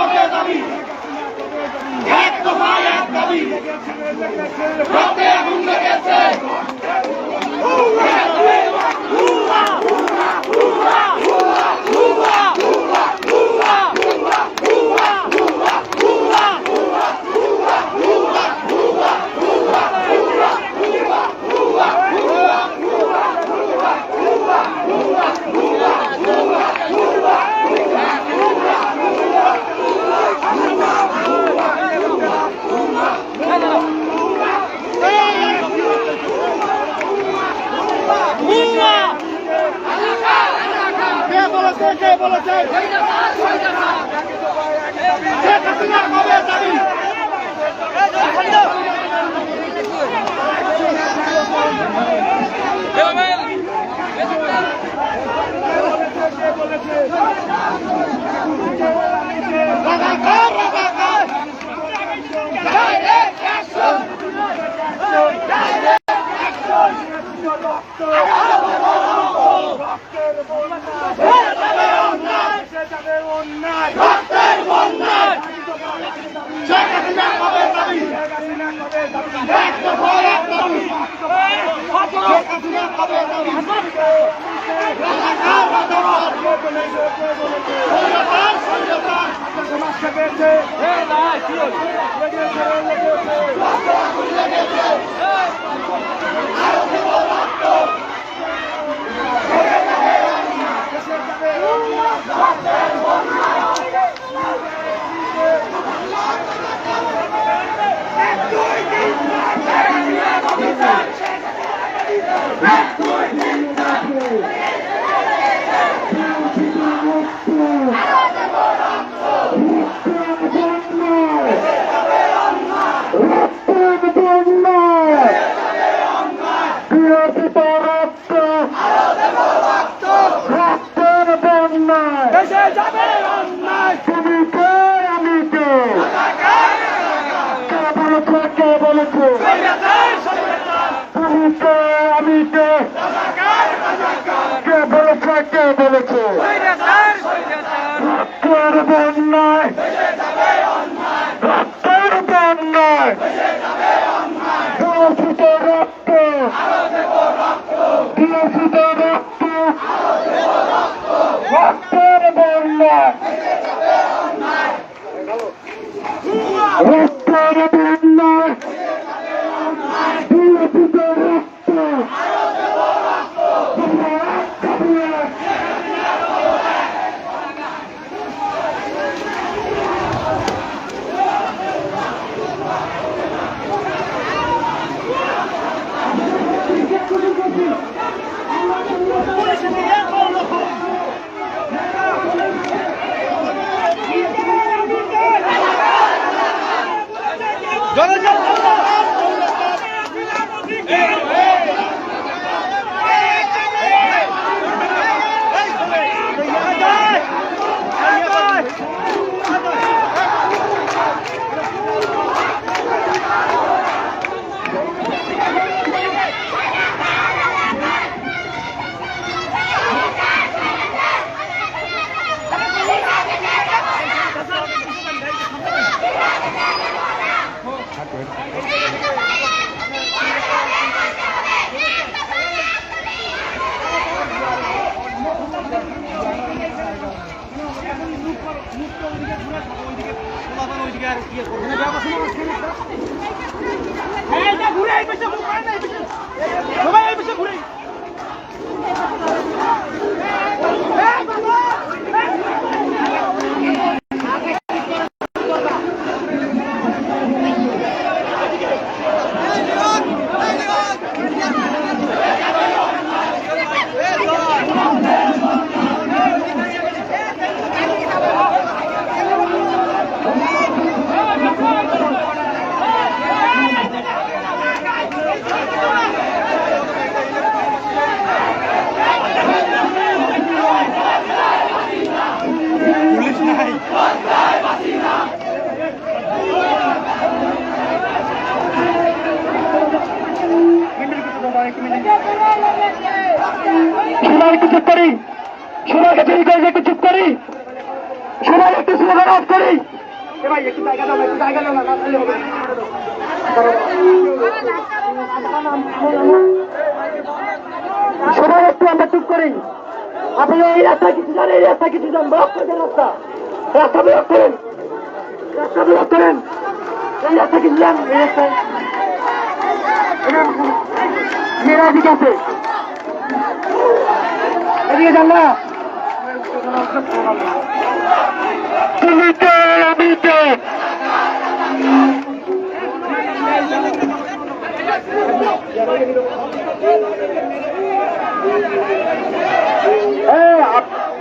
কবে দাবি এক দফা এক দাবি রক্তে আগুন লেগেছে সবাই একটু স্লোগান অফ করি। ভাই একটু জায়গা দাও, একটু জায়গা দাও, না তাহলে হবে না। সবাই একটু আমরা চুপ করি। আপনি এই রাস্তায় কিছু যান, এই রাস্তায় কিছু যান, ব্লক করেন রাস্তা, রাস্তা ব্লক করেন, রাস্তা ব্লক করেন, এই রাস্তা কিছু যান, এই রাস্তায় মেয়েরা এদিকে আছে, এদিকে যান না।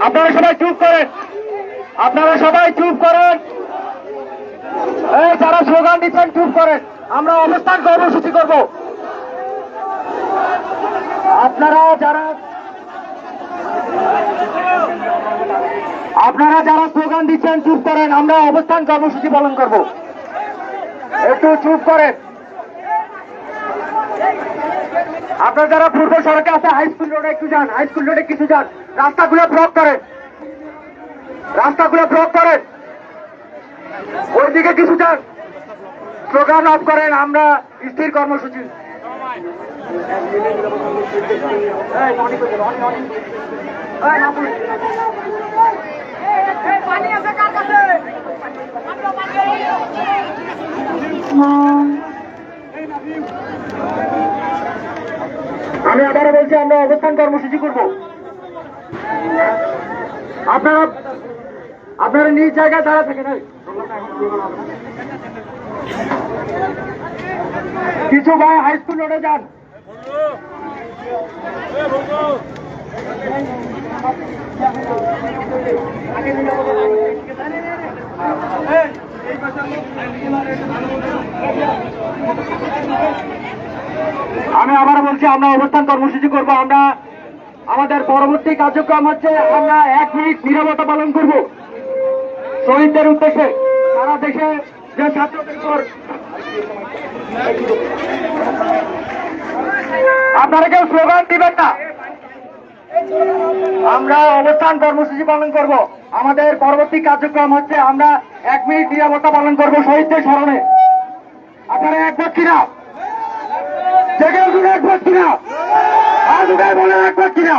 আপনারা সবাই চুপ করেন, আপনারা সবাই চুপ করেন, যারা স্লোগান দিচ্ছেন চুপ করেন। আমরা অবস্থান কর্মসূচি করব। আপনারা যারা স্লোগান দিচ্ছেন চুপ করেন, আমরা অবস্থান কর্মসূচি পালন করব। একটু চুপ করেন। আপনারা যারা পূর্ব সড়কে আছে হাই স্কুল রোডে একটু যান, হাই স্কুল রোডে কিছু যান, রাস্তাগুলো ব্লক করেন, রাস্তাগুলো ব্লক করেন, ওইদিকে কিছু যান, স্লোগান অফ করেন। আমরা স্থির কর্মসূচি। আমি আবারও বলছি, আমরা অবস্থান কর্মসূচি করব। আপনারা নিজ জায়গায় দাঁড়া থাকেন। কিছু ভাই হাই স্কুল রোডে যান। আমি আবার বলছি, আমরা অবস্থান কর্মসূচি করব। আমরা আমাদের পরবর্তী কার্যক্রম হচ্ছে আমরা 1 মিনিট নীরবতা পালন করব শহীদদের উদ্দেশ্যে। সারা দেশে যে ছাত্রদের উপর আপনারা কেউ স্লোগান দিবেন না। আমরা অবস্থান কর্মসূচি পালন করব। আমাদের পরবর্তী কার্যক্রম হচ্ছে আমরা 1 মিনিট নীরবতা পালন করব শহীদদের স্মরণে। আপনারা একমত কিনা? জেগে উঠুন, একমত কিনা? আজ উঠে বলেন একমত কিনা?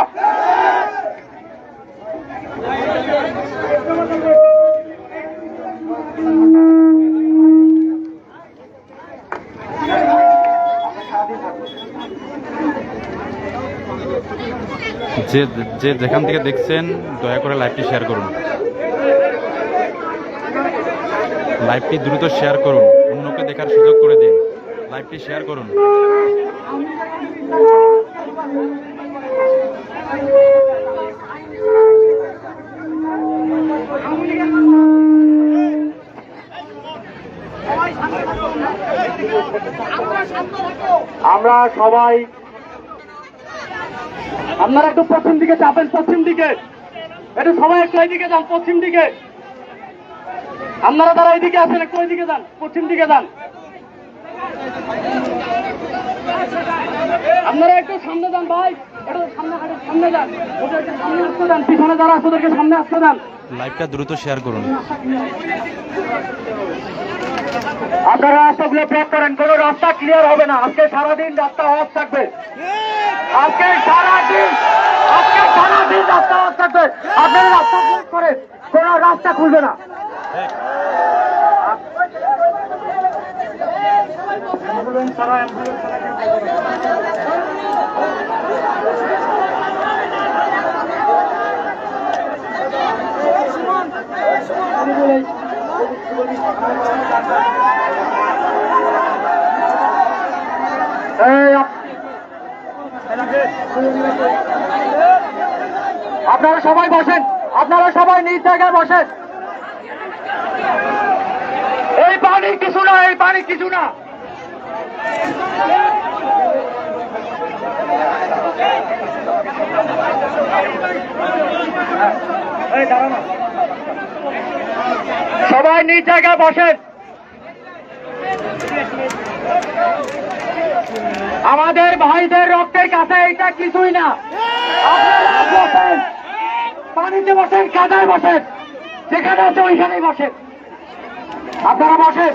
যে যেখান থেকে দেখছেন দয়া করে লাইভটি শেয়ার করুন, লাইভটি দ্রুত শেয়ার করুন, অন্যকে দেখার সুযোগ করে দিন। লাইভটি শেয়ার করুন। আমরা সবাই, আপনারা একটু পশ্চিম দিকে চাপেন, পশ্চিম দিকে একটু সবাই একটু এইদিকে যান, পশ্চিম দিকে। আপনারা যারা এইদিকে আছেন একটু ওইদিকে যান, পশ্চিম দিকে যান। আপনারা একটু সামনে যান ভাই, একটু সামনে যান, ওদেরকে সামনে আসতে যান, পিছনে যারা আছে ওদেরকে সামনে আসতে যান। লাইভটা দ্রুত শেয়ার করুন। আপনারা রাস্তাগুলো ব্লক করেন, কোন রাস্তা ক্লিয়ার হবে না। আজকে সারাদিন রাস্তা অফ থাকবে, আজকে সারাদিন রাস্তা অফ থাকবে। আপনারা রাস্তা ব্লক করেন, কোন রাস্তা খুলবে না। আপনারা সবাই বসেন, আপনারা সবাই নিজ জায়গায় বসেন। এই পানি কিছু না, এই পানি কিছু না। সবাই নিজ জায়গায় বসেন। আমাদের ভাইদের রক্তের কাছে এটা কিছুই না। আপনারা বসেন, পানিতে বসেন, কাদায় বসেন, যেখানে আছে ওইখানেই বসেন, আপনারা বসেন।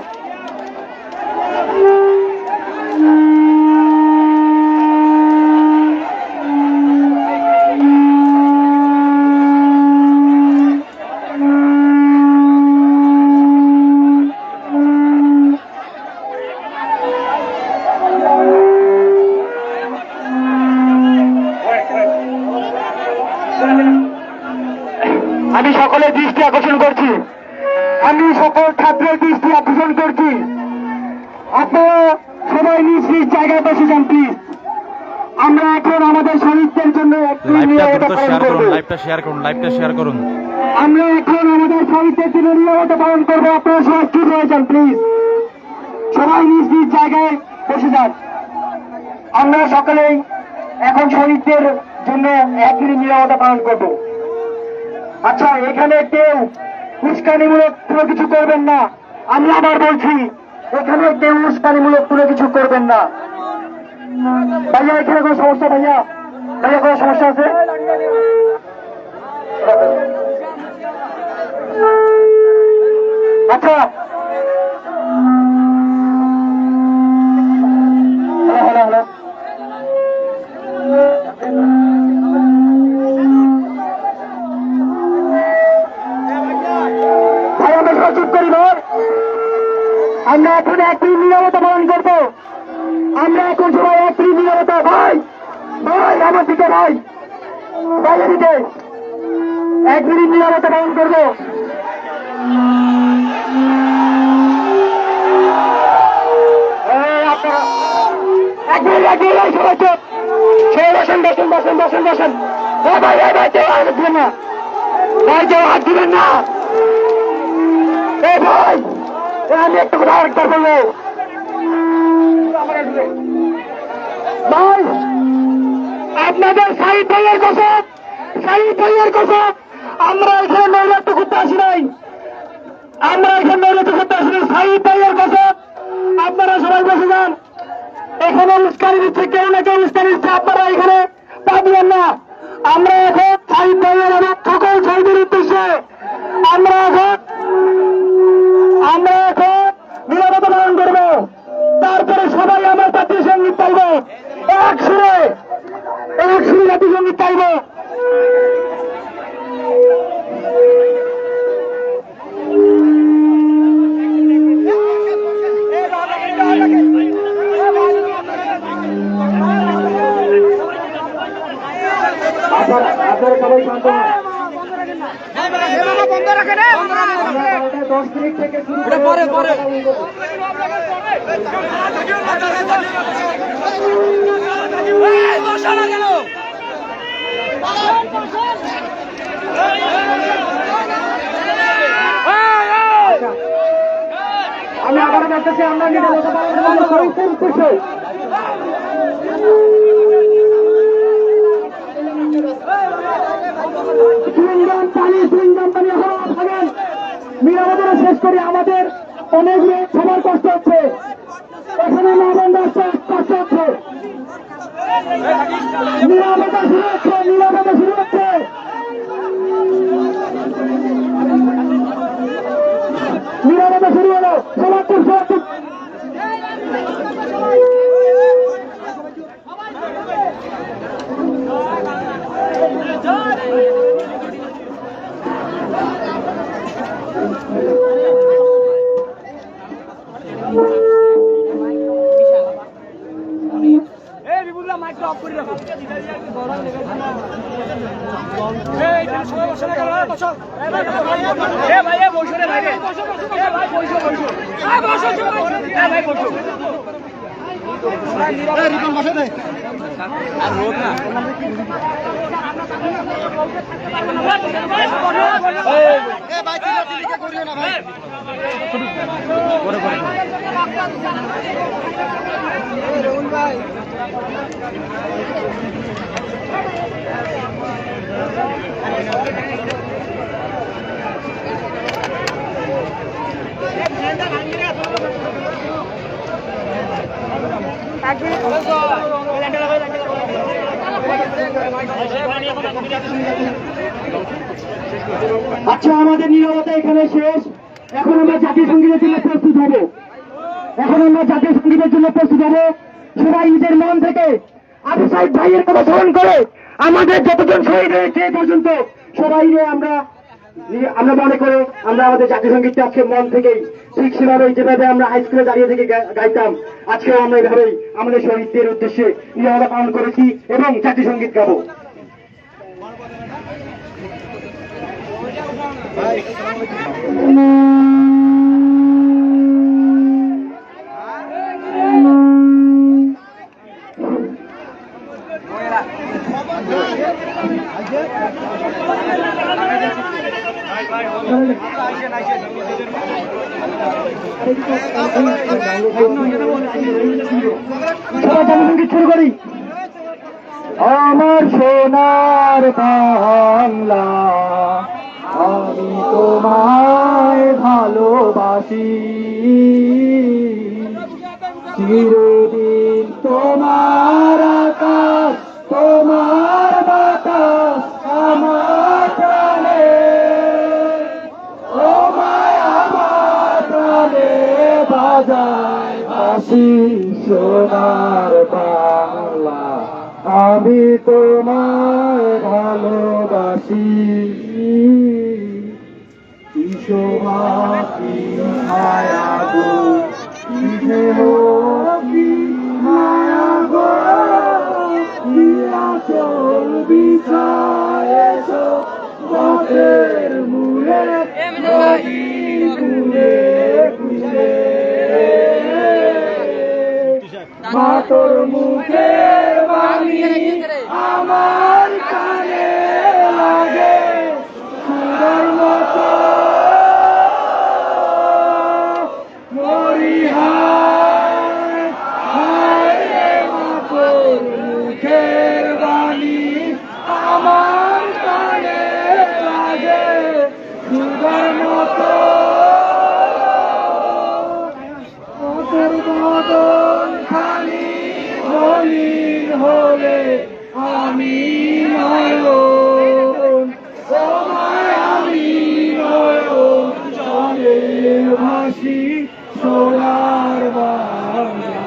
আমি সকলের দৃষ্টি আকর্ষণ করছি, আমি সকল ছাত্রের দৃষ্টি আকর্ষণ করছি, আপনারা সবাই নিজ নিজ জায়গায় বসে যান প্লিজ। আমরা এখন আমাদের শহীদদের জন্য একটি নিরাপত্তা পালন করব। লাইভটা শেয়ার করুন। আমরা এখন আমাদের শহীদদের জন্য নিরাপত্তা পালন করবো, আপনারা সবাই চুপ হয়ে যান প্লিজ, সবাই নিজ নিজ জায়গায় বসে যান। আমরা সকলেই এখন শহীদদের জন্য এক মিনিট নিরাপত্তা পালন করব। আচ্ছা, এখানে কেউ উস্কানিমূলক কোনো কিছু করবেন না, আমি আবার বলছি, এখানে কেউ উস্কানিমূলক কোনো কিছু করবেন না। ভাইয়া এখানে কোনো সমস্যা? ভাইয়া কোনো সমস্যা আছে? আচ্ছা, হ্যালো, ভাই আমরা সচেত করি না, আমরা এখন একটি নিরাপত্তা পালন করবো। আমরা এখন সবাই একটি নিরাপত্তা, ভাই আমার দিকে, ভাই দিকে এক মিনিট নিরাপত্তা পালন করবো। আপনারা এক মিনিট সবাই চোখ বসেন। ভাই কেউ হাত দিবেন না, হাত দিবেন না। ভাই আমি একটু কথা আরেকবার বলবো, ভাই আপনাদের শহীদ ভাইয়ের কসম, আমরা এখানে নৈরাত্য করতে আসি নাই, শহীদ ভাইয়ের কসম। আপনারা সবাই বসে যান, এখানে উস্কানি দিচ্ছে, কেউ না কেউ উস্কানি দিচ্ছে, আপনারা এখানে পাবেন না। আমরা এখন শহীদ ভাইয়ের এবং সকল শহীদের উদ্দেশ্যে আমরা এখন নিরাপত্তা পালন করবো। তারপরে সবাই আমার জাতীয় সঙ্গীত পাইব, এক সুরে জাতীয় সঙ্গীত পাইব। আপনারা সবাই শান্ত হন। 10 মিনিট থেকে শুরু করে পরে আমি আবারও বলতেছি, আমরা নিরাপত্তা পালন করবো। নিরাপত্তা শেষ করি, আমাদের অনেক সবার কষ্ট হচ্ছে, এখানে মহান রাস্তায় কষ্ট হচ্ছে। নিরাপত্তা শুরু হচ্ছে। নিরাপত্তা শুরু হলো, সবার আচ্ছা, আমাদের নীরবতা এখানে শেষ। এখন আমরা জাতীয় সঙ্গীতের জন্য প্রস্তুত হব। সবাই নিজের মন থেকে আবু সাইদ ভাইয়ের কথা স্মরণ করে আমাদের যতজন শহীদ হয়েছে এ পর্যন্ত সবাই আমরা মনে করে আমরা আমাদের জাতীয় সঙ্গীতটা আজকে মন থেকেই ঠিক সেভাবে যেভাবে আমরা হাই স্কুলে দাঁড়িয়ে থেকে গাইতাম, আজকেও আমরা এভাবেই আমাদের শহীদদের উদ্দেশ্যে নীরবতা পালন করেছি এবং জাতীয় সঙ্গীত গাবো। শুরু করি। আমার সোনার বাংলা, আমি তোমায় ভালোবাসি, চিরদিন তোমার আকাশ, তোমার বাতাস আমার প্রাণে, তোমায় আমার প্রাণে বাজায় বাঁশি। সোনার বাংলা, আমি তোমায় ভালোবাসি, কি শোভা কি মায়া গো, কি স্নেহ কি মায়া গো, কি আঁচল বিছায়েছ পথের মূলে, নদী কূলে কূলে, মাতর মুখের বাণী আমার কানে লাগে সুরের মতো, মরি হায় হায় রে, মাতর মুখের বাণী আমার কানে লাগে সুরের মতো, মাতর বদন খালি মলিন হলে আমি নয়ন, তোমায় আমি নয়ন চলে ভাসি। সোনার বাংলা,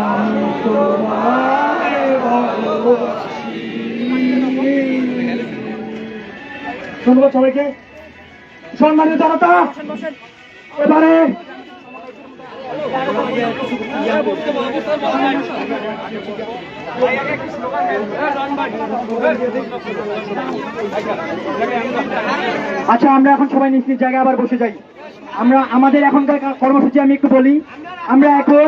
আমি তোমায় ভালোবাসি। ধন্যবাদ সবাইকে। সম্মানিত জনতা, এবারে আচ্ছা, আমরা এখন সবাই নিজ নিজ জায়গায় আবার বসে যাই। আমরা আমাদের এখনকার কর্মসূচি আমি একটু বলি। আমরা এখন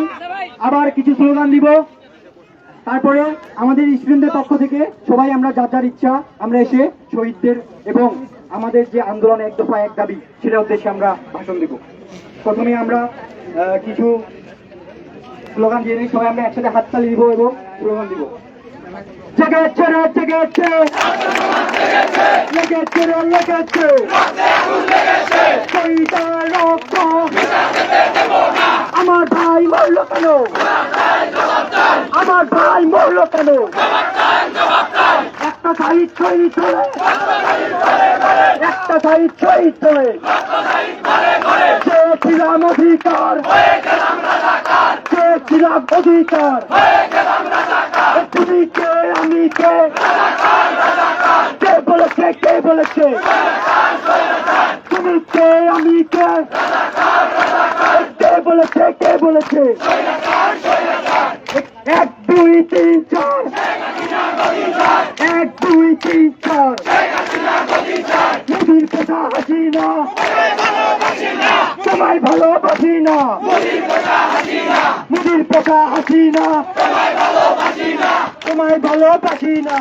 আবার কিছু স্লোগান দিব, তারপরে আমাদের স্টুডেন্টদের পক্ষ থেকে সবাই আমরা যার যার ইচ্ছা আমরা এসে শহীদদের এবং আমাদের যে আন্দোলন এক দফা এক দাবি সেটার উদ্দেশ্যে আমরা ভাষণ দেব। প্রথমে আমরা কিছু স্লোগান দিয়ে নিই, সবাই আমরা একসাথে হাততালি দিব এবং স্লোগান দিব। জেগেছে রে জেগেছে, লেগেছে রে লেগেছে, শহীদের রক্ত আমার ভাই মরল কেন, আমার ভাই মরল কেন, একটা শহীদ শহীদ হলে, একটা শহীদ শহীদ হলে, চেয়েছিলাম অধিকার, চেয়েছিলাম অধিকার, তুমি কে আমি কে, কে বলেছে কে বলেছে, তুমি কে আমি কে, কে বলেছে কে বলেছে, 1 2 3 4, 1 2 3 4, মুদির পোষা হাসিনা, তোমায় ভালোবাসি না, মুদির পোষা হাসিনা, তোমায় ভালোবাসি না,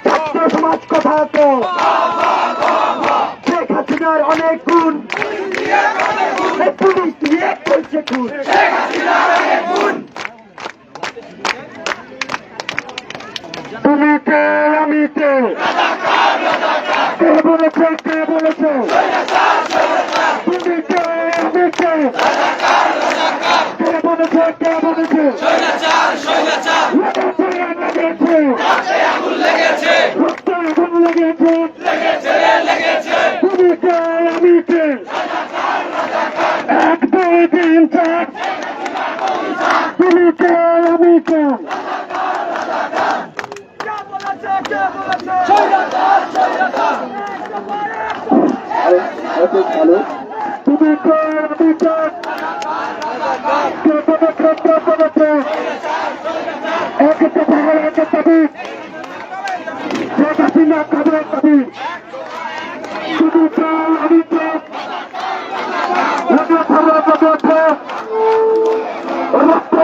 ছাত্র সমাজ কথা তো, শেখ হাসিনার অনেক গুণ, পুলিশ দিয়ে করছে খুন, তুমি কে আমি কে, কে বলেছে কে বলেছে, তুমি কে আমি কে, কে বলেছে কে বলেছে, আমি কে? 1 2 3 4 তুমি কে আমি কে? হ্যালো, তুমি কে আমি কে? একটা ভালো একটা দাবি, হাসিনা খাবার দাবি, তুমি কে আমি কে? রক্ত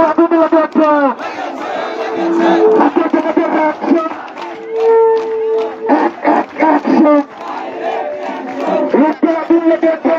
আগুন লেগেছে,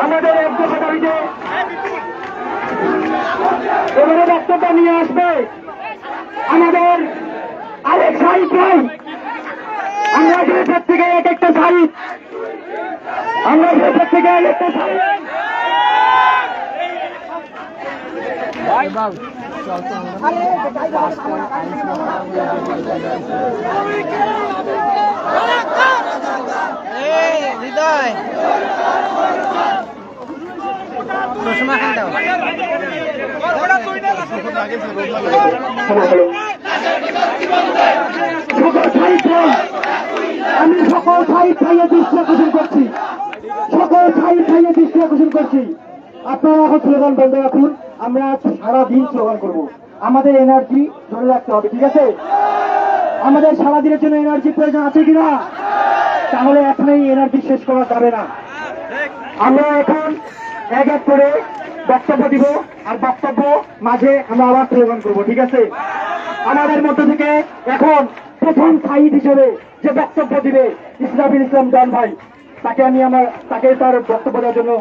আমাদের এক দফা দাবিতে এবারে বক্তব্য নিয়ে আসবে আমাদের আরেক সাহিদ ভাই। আমরা দেশের থেকে এক একটা সাহিদ, আমরা দেশের থেকে এক একটা সাহিদ। হৃদয় আমি সকল সাহিদ ভাইয়ের দৃষ্টি আকর্ষণ করছি, সকল সাহিদ ভাইয়ের দৃষ্টি আকর্ষণ করছি। আপনারা এখন স্লোগান বন্ধ রাখুন, আমরা সারাদিন স্লোগান করব। আমাদের এনার্জি ধরে রাখতে হবে, ঠিক আছে? আমাদের সারাদিনের জন্য এনার্জি প্রয়োজন আছে কিনা? তাহলে এখন এই এনার্জি শেষ করা যাবে না। আমরা এখন এক এক করে বক্তব্য দিব, আর বক্তব্য মাঝে আমরা আবার স্লোগান করবো, ঠিক আছে? আমাদের মধ্য থেকে এখন প্রথম সাহিদ হিসেবে যে বক্তব্য দিবে ইসরাফিল ইসলাম জন ভাই, তাকে তার বক্তব্য দেওয়ার জন্য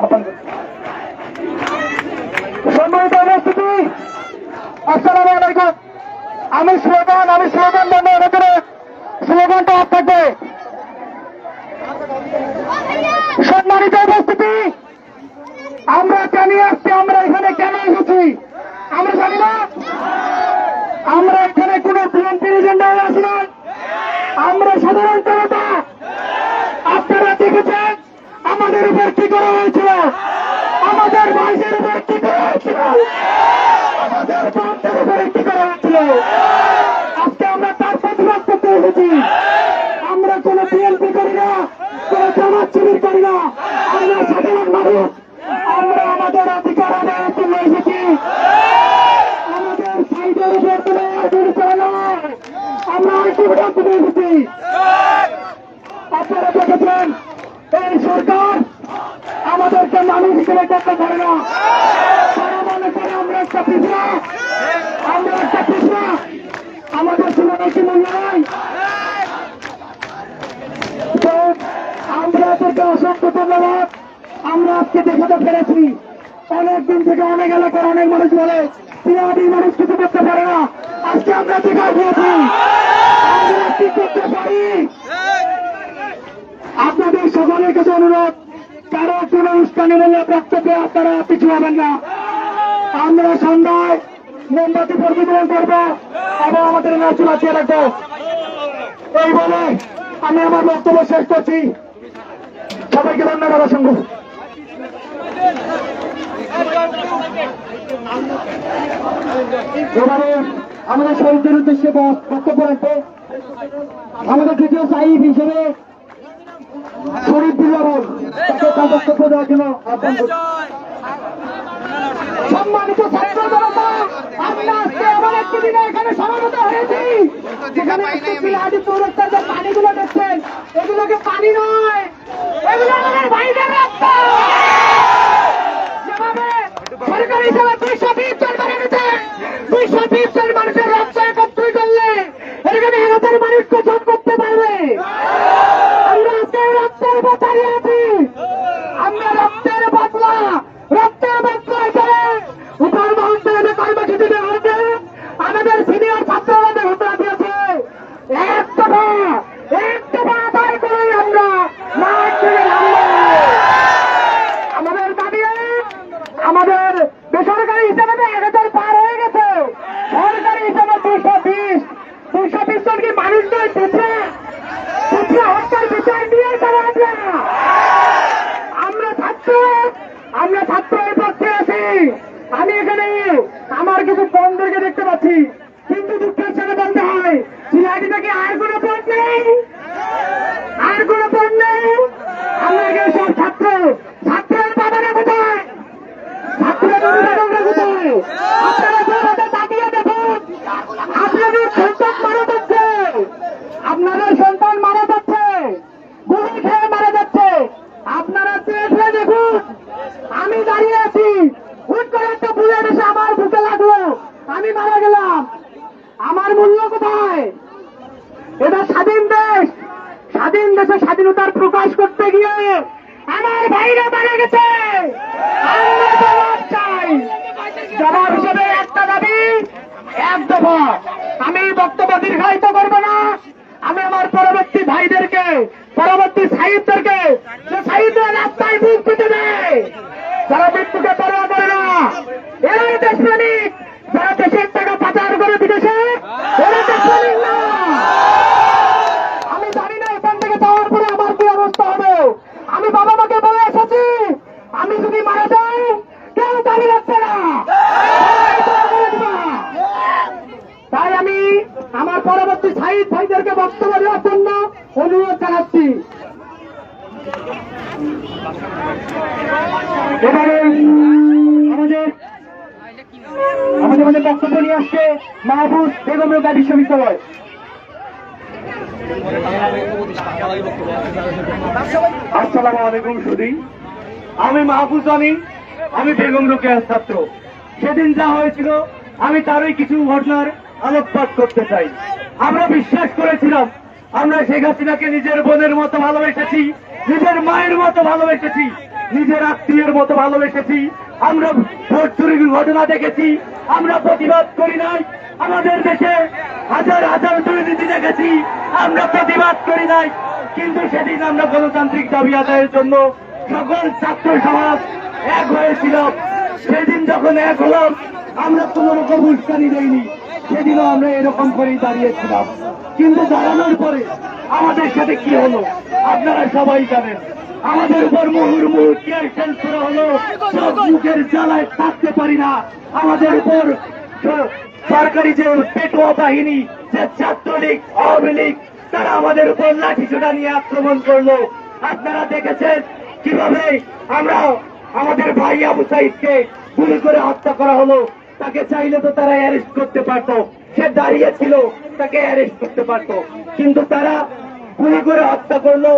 আহ্বান করছি। সম্মানিত উপস্থিতি, আসসালামু আলাইকুম। আমি স্লোগান বন্ধ করে স্লোগানটা অফ থাকবে। সম্মানিত উপস্থিতি, আমরা জানি আসছি, আমরা এখানে কেন এসেছি আমরা জানি না। আমরা এখানে কোন বিএনপির এজেন্ডায় আসি না, আমরা সাধারণ জনতা। আপনারা দেখেছেন আমাদের উপর কি করা হয়েছিল, আমাদের ভাইদের উপর কি করা হয়েছিল, আমাদের বাপদের উপর কি করা হয়েছিল। আজকে আমরা তার প্রতিবাদ করতে এসেছি। আমরা কোন বিএনপি করি না, কোন জামাত শিবির করি না, আমরা সাধারণ মানুষ। আমরা আমাদের অধিকার আদায়ের জন্য এসেছি। আমাদের সাইডের উপর তুলে আমরা আইসিবিটা তুলে এসেছি। আপনারা দেখেছেন এই সরকার আমাদেরকে মানুষ হিসেবে করতে পারে না। তারা মনে করে আমরা একটা পিছড়া, আমাদের শুনে কি মূল্য নাই। তো আমরা এদেরকে অসংখ্য ধন্যবাদ। আমরা আজকে দেখাতে পেরেছি। অনেকদিন থেকে অনেক এলাকার অনেক মানুষ বলে পিয়াদি মানুষ কিছু করতে পারে না, আজকে আমরা দেখা দিয়েছি আমরা কি করতে পারি। আপনাদের সকলের কাছে অনুরোধ, কারো কোন উস্কানিমূলক বক্তব্যে আপনারা পিছু হবেন না। আমরা সন্ধ্যায় মোমবাতি প্রজ্বলন করবো এবং আমাদের নাচ বাঁচিয়ে রাখবো। এই বলে আমি আমার বক্তব্য শেষ করছি। সবাইকে ধন্যবাদ অসংখ্য। এবারে আমাদের শহীদদের উদ্দেশ্যে বক্তব্য রাখবে আমাদের দ্বিতীয় সাহিব হিসেবে শরীফ বিল্লাবল, তাকে তার বক্তব্য দেওয়ার জন্য আহ্বান করছি। সম্মানিত ছাত্র জনতা, আমরা আজকে এমন একটি দিনে এখানে সমাবেত হয়েছি যেখানে আদি চৌরাস্তার যে পানিগুলো দেখছেন, এগুলোকে পানি নয়, এগুলো আমাদের ভাইদের রক্ত। যেভাবে সরকার হিসেবে 220 জন মারা গেছে, 220 জন মানুষের রক্ত একত্র করলে এখানে 1000 মানুষকে যোগ করতে পারবে। আমরা আজকে রক্তের বদলে আছি, আমরা রক্তের বদলা হিসেবে উপর মহোৎসবে কর্মসূচিতে হয়েছে। আমাদের সিনিয়র ছাত্ররা ঘোষণা দিয়েছে এক দফা আদায় করে আমরা মাঠ ছেড়ে নামবো। আমাদের দাবি আমাদের বেসরকারি হিসেবে 1000 পার হয়ে গেছে, সরকারি হিসেবে 220 জন কি মানুষ নয়? পিছিয়ে হত্যার বিচার নিয়ে যাবো আমরা ছাত্রের পক্ষে আছি। আমি এখানে আমার কিছু বন্ধুকে দেখতে পাচ্ছি, কিন্তু দুঃখের সাথে বলতে হয় সিআইডি থেকে আর কোনো পথ নেই, আর কোনো পথ নেই। আমরা এখানে সব ছাত্রের বাবারা কোথায়, ছাত্রের অভিভাবকরা কোথায়? আপনারা যেভাবে তাকিয়ে দেখুন, আপনাদের সন্তান মারা যাচ্ছে, আপনাদের সন্তান মারা যাচ্ছে, গুলি খেয়ে মারা যাচ্ছে। আপনারা চেয়ে দেখুন, আমি দাঁড়িয়ে আছি, হুট করে একটা বুলেট এসে আমার বুকে লাগলো, আমি মারা গেলাম। আমার মূল্য কোথায়? এটা স্বাধীন দেশ, স্বাধীন দেশে স্বাধীনতার প্রকাশ করতে গিয়ে আমার ভাইরা মারা গেছে। আমরা জবাব চাই। জবাব হিসেবে একটা দাবি, এক দফা। আমি বক্তব্য দীর্ঘায়িত করবো না। আমি আমার পরবর্তী ভাইদেরকে, পরবর্তী সাহিত্যদেরকে, যে সাহিত্যের রাস্তায় মুখ পেতে দেয়, যারা মৃত্যুকে পরোয়া করে না, এরাই দেশপ্রেমিক। যারা দেশের টাকা পাচার করে বিদেশে, এরা দেশপ্রেমিক না। আমি জানি না এখান থেকে যাওয়ার পরে আমার কি অবস্থা হবে। আমি বাবা মাকে বলে এসেছি, আমি যদি মারা যাই কেউ দাবি রাখছে না। তাই আমি আমার পরবর্তী সাহিদ ভাইদেরকে বক্তব্য দেওয়ার জন্য অনুরোধ জানাচ্ছি। এবারে আমাদের বক্তব্য নিয়ে আসছে মাহফুজ বেগম রোকেয়া বিশ্ববিদ্যালয়। আসসালামু আলাইকুম। সুধী, আমি মাহফুজ আমিন, আমি বেগম রোকেয়ার ছাত্র। সেদিন যা হয়েছিল আমি তারই কিছু ঘটনার আলোকপাত করতে চাই। আমরা বিশ্বাস করেছিলাম, আমরা শেখ হাসিনাকে নিজের বোনের মতো ভালোবেসেছি, নিজের মায়ের মতো ভালোবেসেছি, নিজের আত্মীয়ের মতো ভালোবেসেছি। আমরা ভোট চুরির ঘটনা দেখেছি, আমরা প্রতিবাদ করি নাই। আমাদের দেশে হাজার হাজার দুর্নীতি দেখেছি, আমরা প্রতিবাদ করি নাই। কিন্তু সেদিন আমরা গণতান্ত্রিক দাবি আদায়ের জন্য সকল ছাত্র সমাজ এক হয়েছিল। সেদিন যখন এক হলাম, আমরা কোন রকম উস্কানি দেইনি। সেদিনও আমরা এরকম করেই দাঁড়িয়েছিলাম। কিন্তু দাঁড়ানোর পরে আমাদের সাথে কি হলো আপনারা সবাই জানেন। আমাদের উপর মুহুর্মুহু টিয়ার সেল করা হলো, সব মুখের জ্বালায় থাকতে পারি না। আমাদের উপর সরকারি যে পেটোয়া বাহিনী, যে ছাত্রলীগ, আওয়ামী লীগ, তারা আমাদের উপর লাঠিসোঁটা নিয়ে আক্রমণ করলো। আপনারা দেখেছেন কিভাবে আমরা আমাদের ভাই আবু সাইদকে গুলি করে হত্যা করা হলো। তাকে চাইলে তো তারা অ্যারেস্ট করতে পারতো, সে দাঁড়িয়ে ছিল, তাকে অ্যারেস্ট করতে পারতো। কিন্তু তারা গুলি করে হত্যা করলো।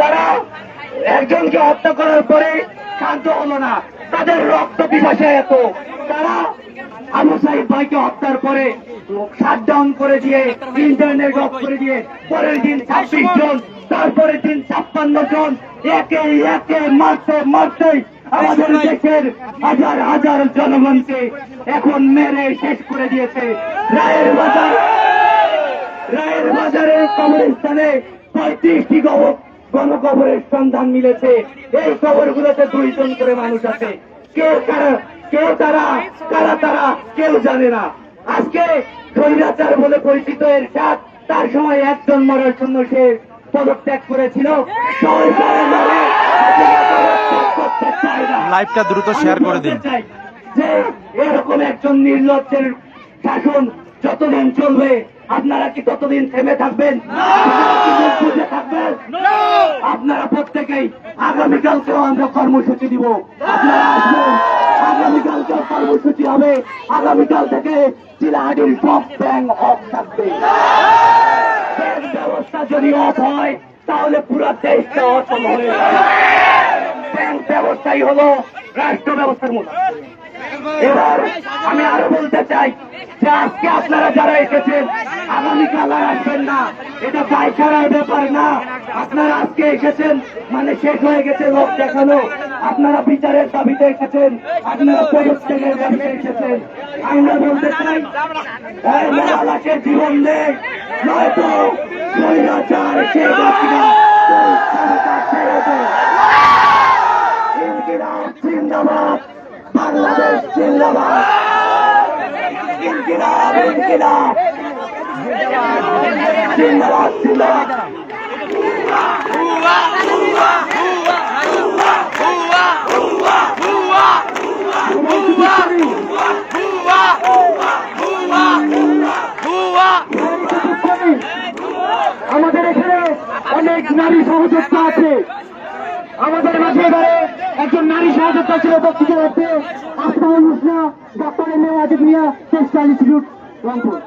তারা একজনকে হত্যা করার পরে শান্ত হলো না, তাদের রক্ত পিপাসা এত। তারা আবু সাইদ ভাইকে হত্যার পরে শাটডাউন করে দিয়ে, ইন্টারনেট অফ করে দিয়ে, পরের দিন 26 জন, তারপরের দিন 56 জন, একে একে মারতে মারতে আমাদের দেশের হাজার হাজার জনগণকে এখন মেরে শেষ করে দিয়েছে। রায়ের বাজারের কবরস্থানে 35টি গণকবরের সন্ধান মিলেছে। এই কবরগুলোতে 2 জন করে মানুষ আছে। কারা কেউ জানে না। আজকে স্বৈরাচার বলে পরিচিত এরশাদ, তার সময় 1 জন মরার জন্য সে পদত্যাগ করেছিল। করতে চাই না। লাইভটা দ্রুত শেয়ার করে দিন। আমি বলতে চাই যে এরকম একজন নির্লজ্জের শাসন যতদিন চলবে আপনারা কি ততদিন থেমে থাকবেন? আপনারা কি মুখ বুজে থাকবেন? আপনারা প্রত্যেকেই আগামীকালকেও আমরা কর্মসূচি দিব, আপনারা আসবেন। আগামীকালকেও কর্মসূচি হবে। আগামীকাল থেকে চিলাহাটির সব ব্যাংক অফ থাকবে। ব্যাংক ব্যবস্থা যদি অফ হয় তাহলে পুরো দেশটা অচল হয়ে যাবে। ব্যাংক ব্যবস্থাই হলো রাষ্ট্র ব্যবস্থার মূল। এবার আমি আরো বলতে চাই যে আজকে আপনারা যারা এসেছেন আগামীকাল আর আসবেন না, এটা পায়খানার ব্যাপার না। আপনারা আজকে এসেছেন মানে শেষ হয়ে গেছে লোক দেখানো। আপনারা বিচারের দাবিতে এসেছেন, আপনারা পদত্যাগের দাবিতে এসেছেন। আমরা বলতে চাই লাশের জীবন নেই, নয়তো স্বৈরাচার শেখ হাসিনা ছেড়ে দেয়। ইনকিলাব জিন্দাবাদ, বাংলাদেশ জিন্দাবাদ। ইনকিলাব ইনকিলাব জিন্দাবাদ জিন্দাবাদ। আমাদের এখানে অনেক নারী সহযোদ্ধা আছে। আমাদের মাঝে এবারে একজন নারী সহযোদ্ধা ছিল বক্তৃতা রাখতে, আসমাউল হোসনা, doctor M A Wajid Mia, textile institute, Rangpur.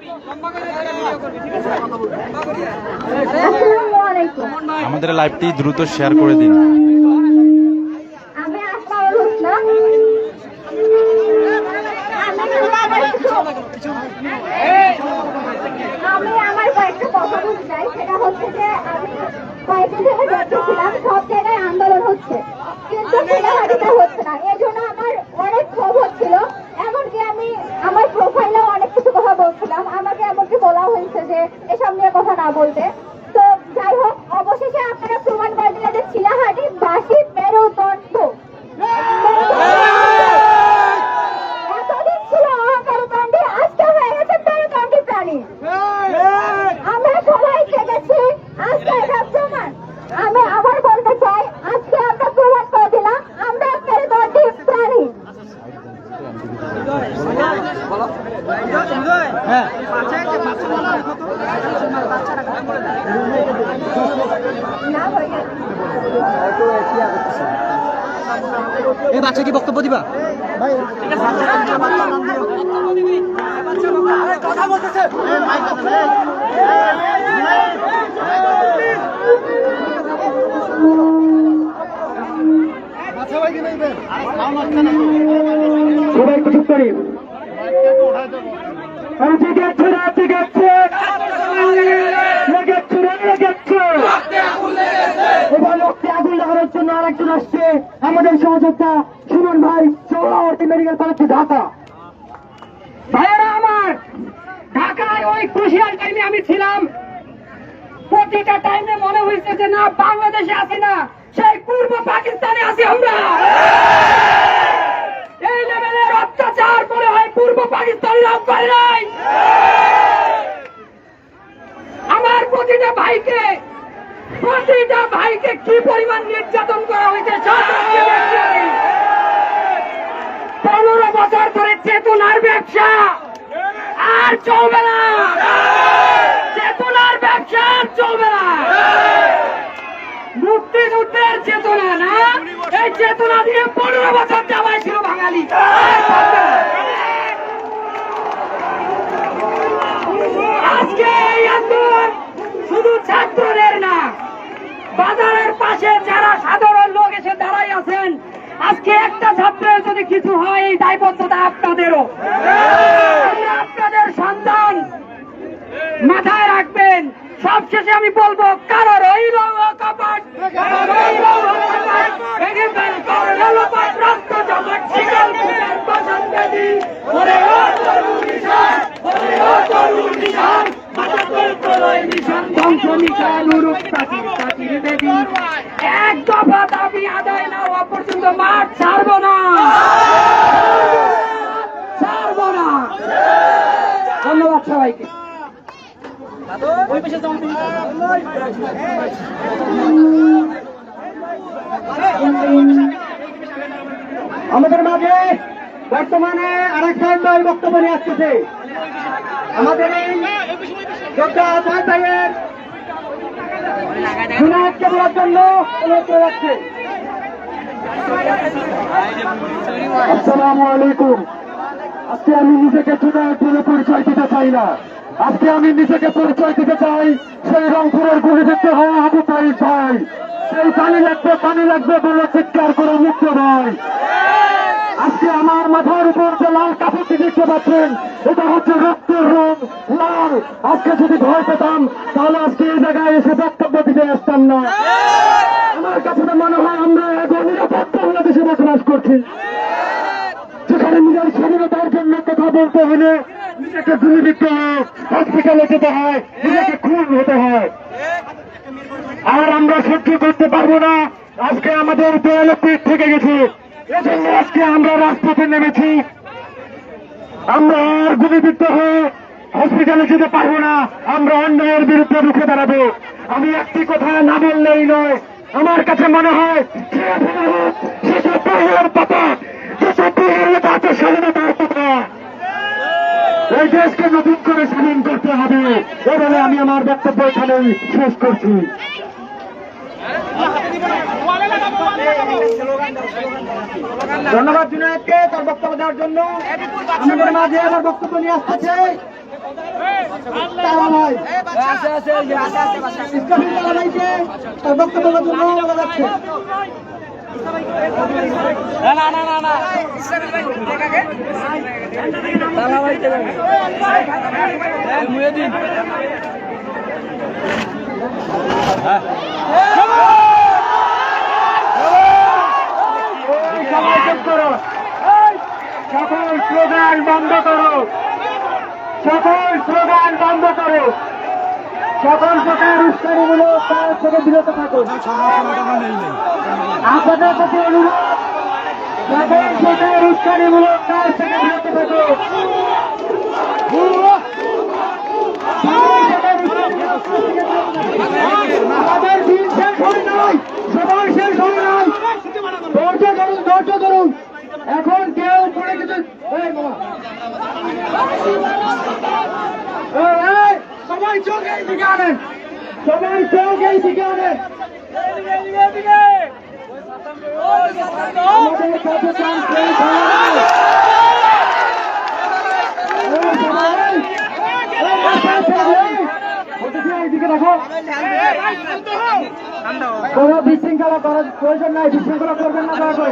আসসালামু আলাইকুম। আমাদের লাইভটি দ্রুত শেয়ার করে দিন। আমি আসমাউল হোসনা। আমি আমার কয়েকটা কথা বলতে চাই। সেটা হচ্ছে যে আমি কয়েকদিন ধরে দেখতেছিলাম সব জায়গায় আন্দোলন হচ্ছে, কিন্তু চিলাহাটিতে হচ্ছে না। এই জন্য আমার অনেক ক্ষোভ হচ্ছিল। এমনকি আমি আমার প্রোফাইলেও অনেক কিছু কথা বলছিলাম। আমাকে এমনকি বলা হয়েছে যে এসব নিয়ে কথা না বলতে। তো যাই হোক, অবশেষে আপনারা প্রমাণ করে দিলেন যে চিলাহাটি বাসী মেরুদণ্ড। এতদিন ছিল অমেরুদণ্ডী, আজকে হয়ে গেছে মেরুদণ্ডী প্রাণী। আমরা সবাই জেগেছি, আজকে এটা প্রমাণ। আমি আবার বলতে চাই, আজকে আমরা প্রমাণ করে দিলাম আমরা মেরুদণ্ডী প্রাণী। এই বাচ্চা কি বক্তব্য দিবা? কথা বলতেছে। সবাই একটু চুপ করি। আমি জেগেছে না জেগেছে, লেগেছে না লেগেছে। এবার রক্তে আগুন লাগানোর জন্য আরেকজন আসছে, আমাদের সহযোদ্ধা সুমন ভাই, চৌরাবর্তী মেডিকেল কলেজ, ঢাকা। ভাইয়েরা আমার, ঢাকায় ওই ক্রুশিয়াল টাইমে আমি ছিলাম। প্রতিটা টাইমে মনে হয়েছে যে না বাংলাদেশে আছি না, সেই পূর্ব পাকিস্তানে আছি আমরা। এই লেভেলের অত্যাচার মনে হয় পূর্ব পাকিস্তানিরা করে নাই। আমার প্রতিটা ভাইকে কি পরিমাণ নির্যাতন করা হয়েছে 15 বছর ধরে চেতনার ব্যবসা আর চলবে না। চেতনার ব্যবসা আর চলবে না। মুক্তিযুদ্ধের চেতনা না, এই চেতনা দিয়ে 15 বছর চাবাই ছিল বাঙালি। আজকে এই আন্দোলন শুধু ছাত্রদের না, বাজারের পাশে যারা সাধারণ লোক এসে দাঁড়াই আছেন, আজকে একটা ছাত্রের যদি কিছু হয় এই দায়বদ্ধতা আপনাদেরও। আপনাদের সন্তান মাথায় রাখবেন। সবশেষে আমি বলবো, কারো রইল কপাট, রক্ত জমাট শিকাল পছন্দি, ওরে ও তরুণ নিশান, ওরে ও তরুণ নিশান, ধ্বংস নিশান উরুপ তাকির দেবী। এক দফা দাবি আদায় না হওয়া পর্যন্ত মাঠ ছাড়বো না, ছাড়বো না। ধন্যবাদ সবাইকে। আমাদের মাঝে বর্তমানে আরেকজন ভাই বক্তব্য নিয়ে আসতেছে। আমাদের এই যোদ্ধা আসাদ ভাইয়ের জুনায়েদকে বলার জন্য অনুরোধ করে যাচ্ছে। আসসালামু আলাইকুম। আজকে আমি নিজেকে জুনায়েদ বলে পরিচয় দিতে চাই না। আজকে আমি নিজেকে পরিচয় দিতে চাই সেই রংপুরের গুলিবিদ্ধ হওয়া আবু তাইব ভাই। সেই পানি লাগবে বলে চিৎকার করে মৃত্যু ভাই। আজকে আমার মাথার উপর যে লাল কাপড়টি দেখতে পাচ্ছেন, এটা হচ্ছে রক্তের রং লাল। আজকে যদি ভয় পেতাম তাহলে আজকে এই জায়গায় এসে বক্তব্য দিতে আসতাম না। আমার কাছে তো মনে হয় আমরা এখন নিরাপদ বাংলাদেশে বসবাস করছি, যেখানে নিজের স্বাধীনতার জন্য কথা বলতে হলে নিজেকে গুলিবিদ্ধ হয়, হসপিটালে যেতে হয়, নিজেকে খুন হতে হয়। আর আমরা সহ্য করতে পারবো না। আজকে আমাদের দেয়ালে পিঠ থেকে গেছে, এজন্য আজকে আমরা রাজপথে নেমেছি। আমরা আর গুলিবিদ্ধ হয়ে হসপিটালে যেতে পারবো না। আমরা অন্যায়ের বিরুদ্ধে রুখে দাঁড়াবো। আমি একটি কথা না বললেই নয়, আমার কাছে মনে হয় সেসব বইয়ের পাতা, যেসব বইয়ের লেখা আছে স্বাধীনতার কথা, এই দেশকে নতুন করে স্বাধীন করতে হবে। এভাবে আমি আমার বক্তব্য এখানেই শেষ করছি। ধন্যবাদ জুনায়েদকে তার বক্তব্য দেওয়ার জন্য। আমাদের মাঝে আবার বক্তব্য নিয়ে আসতেছে তারা ভাই। ইসলামী তারা ভাইকে তার বক্তব্য দেওয়ার জন্য বলা যাচ্ছে। সকল স্লোগান বন্ধ করো, সকল স্লোগান বন্ধ করো, সকল প্রকার উস্কানিমূলক কাজ থেকে বিরত থাকো। আপনাদের প্রতি অনুরোধ, সকল প্রকার উস্কানিমূলক কাজ থেকে বিরত থাকো। আমাদের দিন শেষ হয় নাই, সবার শেষ হয় নাই। ধৈর্য ধরুন। এখন কেউ পড়ে কিছু সবাই চোখ এই দিকে আনেন, সবাই চোখ এই দিকে আনেন। আমাদের কাছে চান শেষ হয় নাই। এইদিকে রাখো। কোন বিশৃঙ্খলা করার প্রয়োজন নাই, বিশৃঙ্খলা করবেন না দয়া করে।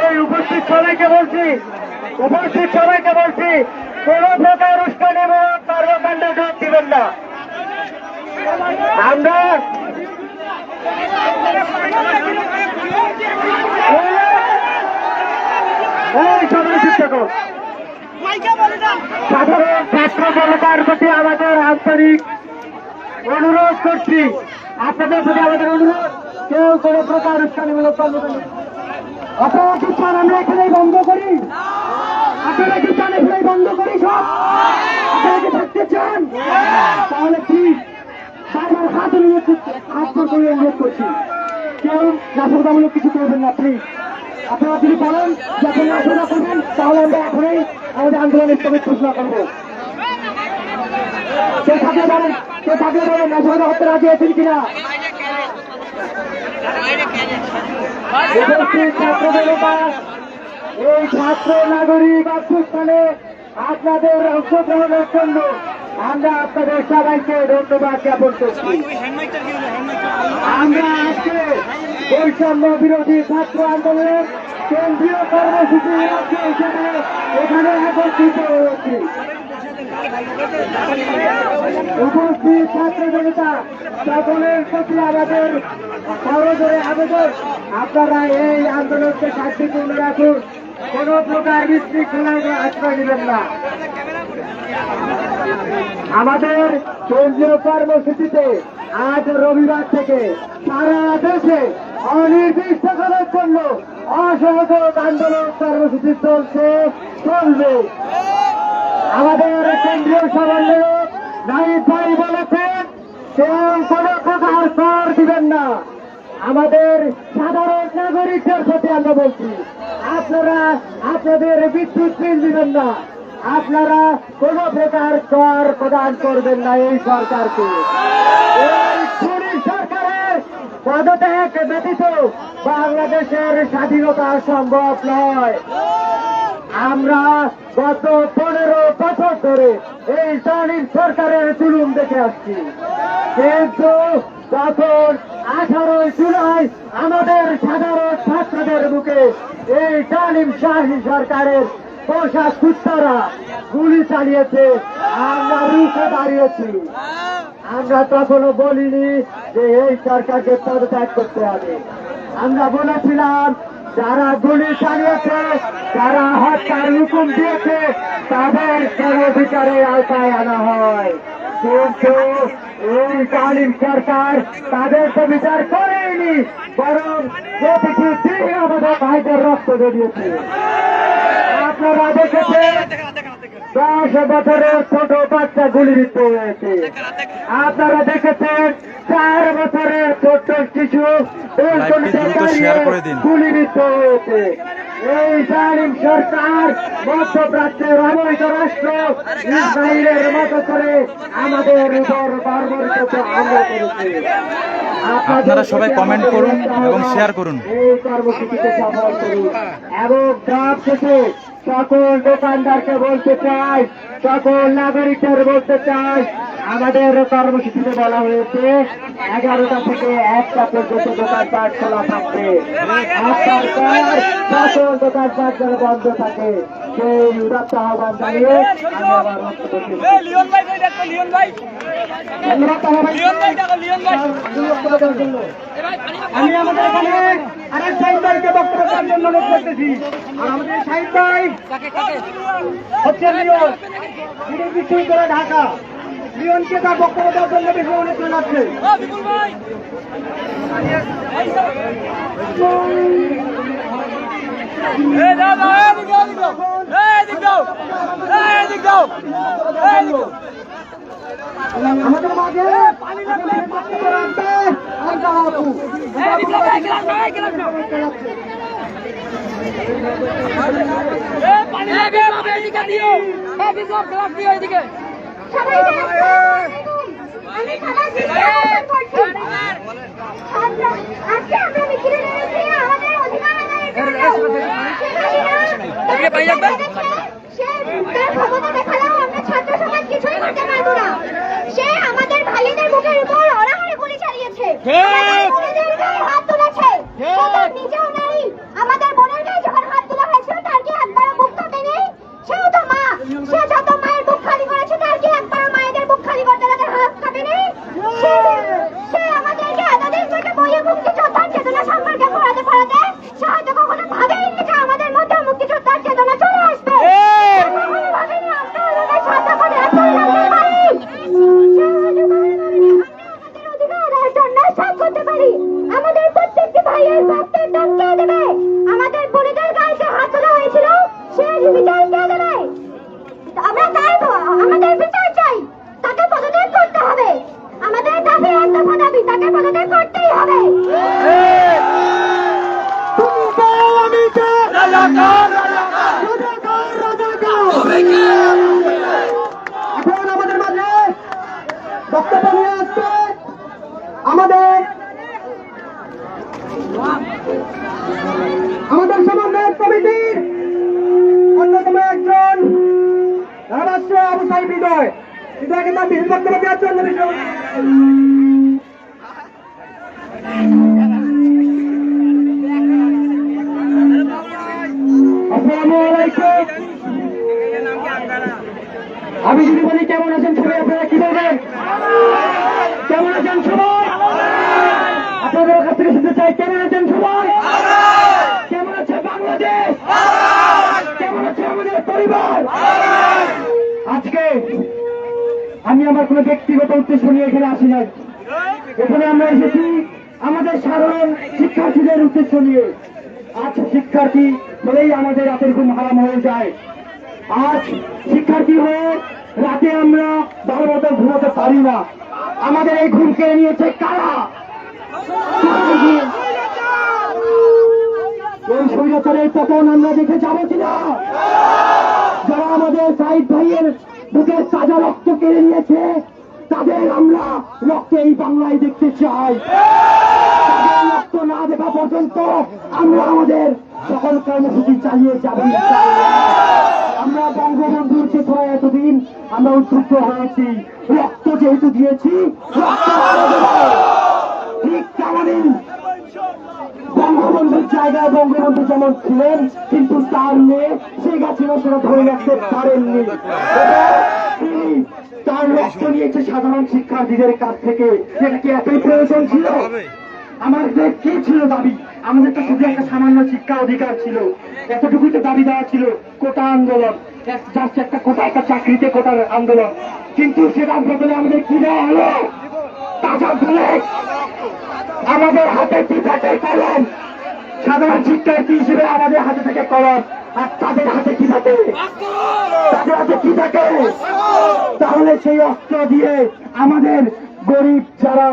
এই উপস্থিত সবাইকে বলছি, কোন প্রকার উস্কানিমূলক কর্মকাণ্ডে যোগ দিবেন না। আমরা সবাই চুপ থাকো। সাধারণ ছাত্র জনতার প্রতি আমাদের আন্তরিক অনুরোধ করছি, আপনাদের প্রতি আমাদের অনুরোধ, কেউ কোন প্রকার উস্কানিমূলক কর্মকাণ্ড। আপনারা কি চান আমরা এখানেই বন্ধ করি? আপনারা কি চান এখানেই বন্ধ করি? সব আপনারা কি থাকতে চান? তাহলে কি বারবার হাত অনুরোধ করছি, হাত করে অনুরোধ করছি, কেউ নাশকতামূলক কিছু করবেন না প্লিজ। আপনারা যদি বলেন যে আপনি নাশকতা করবেন, তাহলে আমরা এখনই আমাদের আন্দোলনের স্থগিত ঘোষণা করবো। কেউ থাকলে বলেন নাশকতা করতে রাজি আছেন কিনা? ছাত্র জনতা, এই ছাত্র নাগরিক অভ্যুত্থানে আপনাদের অংশগ্রহণের জন্য আমরা আপনাদের সবাইকে ধন্যবাদ জ্ঞাপন করছি। আমরা আজকে বৈষম্য বিরোধী ছাত্র আন্দোলনের কেন্দ্রীয় কর্মসূচি হিসেবে এখানে একত্রিত হয়েছি। উপস্থিত ছাত্র জনতা সকলের প্রতি আমাদের সহজরে আবেদন, আপনারা এই আন্দোলনকে শান্তিপূর্ণ রাখুন, কোন প্রকার বিশৃঙ্খলায় আশ্রয় নেবেন না। আমাদের কেন্দ্রীয় কর্মসূচিতে আজ রবিবার থেকে সারা দেশে অনির্দিষ্টকালের জন্য অসহযোগ আন্দোলন কর্মসূচি চলবে। আমাদের কেন্দ্রীয় সমন্বয়ক নাহিদ ভাই বলেছেন কেউ কোনো প্রকার কর দিবেন না। আমাদের সাধারণ নাগরিকদের প্রতি আমরা বলছি, আপনারা আপনাদের বিদ্যুৎ বিল দিবেন না, আপনারা কোন প্রকার কর প্রদান করবেন না এই সরকারকে। এই খুনি সরকারের পদত্যাগ ব্যতীত বাংলাদেশের স্বাধীনতা সম্ভব নয়। আমরা গত 15 বছর ধরে এই জালিম সরকারের জুলুম দেখে আসছি, কিন্তু যখন 18 জুলাই আমাদের সাধারণ ছাত্রদের বুকে এই জালিম শাহী সরকারের পোশাক কুত্তারা গুলি চালিয়েছে, আমরা রুখে দাঁড়িয়েছি। আমরা কখনো বলিনি যে এই সরকারকে পদত্যাগ করতে হবে। আমরা বলেছিলাম যারা গুলি চালিয়েছে, যারা হত্যার হুকুম দিয়েছে, তাদের সর্বাধিকারের আওতায় আনা হয়। কিন্তু এই জালিম সরকার তাদের তো বিচার করেনি, বরং প্রতিটি দিন আমাদের ভাইদের রক্ত বেরিয়েছে। আপনারা দেখেছেন 10 বছরের ছোট বাচ্চা গুলিবিদ্ধ হয়েছে। আপনারা দেখেছেন 4 বছরের ছোট্ট শিশু গুলিবিদ্ধ হয়েছে। এই জালিম সরকার মধ্যপ্রাচ্যের অবৈধ রাষ্ট্র ইসরায়েলের মতো করে আমাদের উপর বর্বরিত হামলা করেছে। আপনারা সবাই কমেন্ট করুন এবং শেয়ার করুন। এই কর্মসূচিতে সফল করুন এবং সব শেষে সকল দোকানদারকে বলতে চাই, সকল নাগরিকদের বলতে চাই, আমাদের কর্মসূচিতে বলা হয়েছে 11টা থেকে 1টা পর্যন্ত দোকানপাট খোলা থাকবে। 1টার পর সকল দোকানপাট যেন বন্ধ থাকে সেই উদাত্ত আহ্বান জানিয়ে আমি আমার বক্তব্য শেষ করছি। আমি আমাদের এখানে আরেক সাহিদ ভাইকে বক্তব্য দেওয়ার জন্য অনুরোধ করতেছি। আর আমাদের সাহিদ ভাই হচ্ছে লিওন, তিনি বিশ্ববিদ্যালয় ঢাকা। লিওনকে তার বক্তব্য দেওয়ার জন্য বেশি অনুরোধ জানাচ্ছে। আমাদের মাঝে বক্তব্য রাখবে আলতা আপু। আমি আজকে আমরা মিছিলে নেমেছি আমাদের অধিকার আদায়ের জন্য। সে তার ক্ষমতা দেখালেও আমরা ছাত্র সমাজ কিছুই করতে পারবো না। সে আমাদের ভাইদের বুকের উপর অনাহারে গুলি চালিয়েছে, আমাদের গায়ে হাত তুলেছে, সে তার নিজেও নেই। আমাদের বোনের গায়ে যখন হাত তোলা হয়েছিল তার কি একবারও বুক কাঁপেনি? সেও তো মা, সে যত মায়ের বুক খালি করেছে তার কি একবারও মায়েদের বুক খালি করতে তাদের হাত কাঁপেনি? সে আমাদেরকে এতদিন ধরে বইয়ে মুক্তিযোদ্ধার চেতনা সম্পর্কে পড়াতে পড়াতে সে হয়তো কখনো ভাবেনি যে আমাদের মধ্যে মুক্তিযোদ্ধার চেতনা চলে আসবে। কখনো ভাবেনি আমরা ওদের সাথে করে আসতে পারি, আমাদের অধিকার আদায়ের জন্য সব করতে পারি। আমাদের প্রত্যেকটি ভাইয়ের রক্তের দাম কে দেবে? আমাদের বোনেদের গায়ে যে হাত তোলা হয়েছিল সে বিচার কে দেবে? আমরা চাইবো, আমাদের বিচার চাই, তাকে পদত্যাগ করতে হবে। আমাদের দাবি একদফা দাবি, তাকে পদত্যাগ করতেই হবে। এখন আমাদের মাঝে বক্তব্য নিয়ে আসছে আমাদের সমন্বয় কমিটির অন্যতম একজন রাষ্ট্র আবু সাইদ হৃদয়। হৃদয়কে তার বিশেষ বক্তব্য দেওয়ার জন্য আসসালামু আলাইকুম। আমি যদি বলি কেমন আছেন সবাই, আপনারা কি বলবেন? কেমন আছেন সবাই? আপনাদের কাছ থেকে শুনতে চাই, কেমন আছেন সবাই? কেমন আছে বাংলাদেশ? কেমন আছে আমাদের পরিবার? আজকে আমি আমার কোনো ব্যক্তিগত উদ্দেশ্য নিয়ে এখানে আসি নাই। এখানে আমরা এসেছি আমাদের সাধারণ শিক্ষার্থীদের উদ্দেশ্য নিয়ে। আজ শিক্ষার্থী হলেই আমাদের রাতের ঘুম হারাম হয়ে যায়। আজ শিক্ষার্থী হয়ে রাতে আমরা ভালো মতো ঘুমাতে পারি না। আমাদের এই ঘুম কেড়ে নিয়েছে কারা? এই স্বৈরাচারের পতন আমরা দেখে যাবো কিনা? যারা আমাদের সাইদ ভাইয়ের বুকের তাজা রক্ত কেড়ে নিয়েছে, তাদের আমরা রক্তে এই বাংলায় দেখতে চাই। তাদের রক্ত না দেখা পর্যন্ত আমরা আমাদের সকল কর্মসূচি চালিয়ে যাব। আমরা বঙ্গবন্ধুর চেতনায় এতদিন আমরা উদ্বুদ্ধ হয়েছি, রক্ত যেহেতু দিয়েছি রক্ত আরো দেব। ঠিক তেমনই বঙ্গবন্ধুর জায়গায় বঙ্গবন্ধু যেমন ছিলেন, কিন্তু তার মেয়ে শেখ হাসিনা সেটা ধরে রাখতে পারেননি। তিনি তার রক্ত নিয়েছে সাধারণ শিক্ষার্থীদের কাছ থেকে। সেটা কি এতই প্রয়োজন ছিল? আমাদের কি ছিল দাবি? আমাদের তো শুধু একটা সামান্য শিক্ষা অধিকার ছিল, এতটুকুই তো দাবি দেওয়া ছিল। কোটা আন্দোলন, জাস্ট একটা কোটা, একটা চাকরিতে কোটার আন্দোলন। কিন্তু সেটার বদলে আমাদের কি দেওয়া হলো? তাজা বুলেট, আমাদের হাতে টিকাটের কলম। সাধারণ শিক্ষার্থী হিসেবে আমাদের হাতে থেকে কলম, আর তাদের হাতে কি থাকে? তাদের হাতে কি থাকে? তাহলে সেই অস্ত্র দিয়ে আমাদের গরিব যারা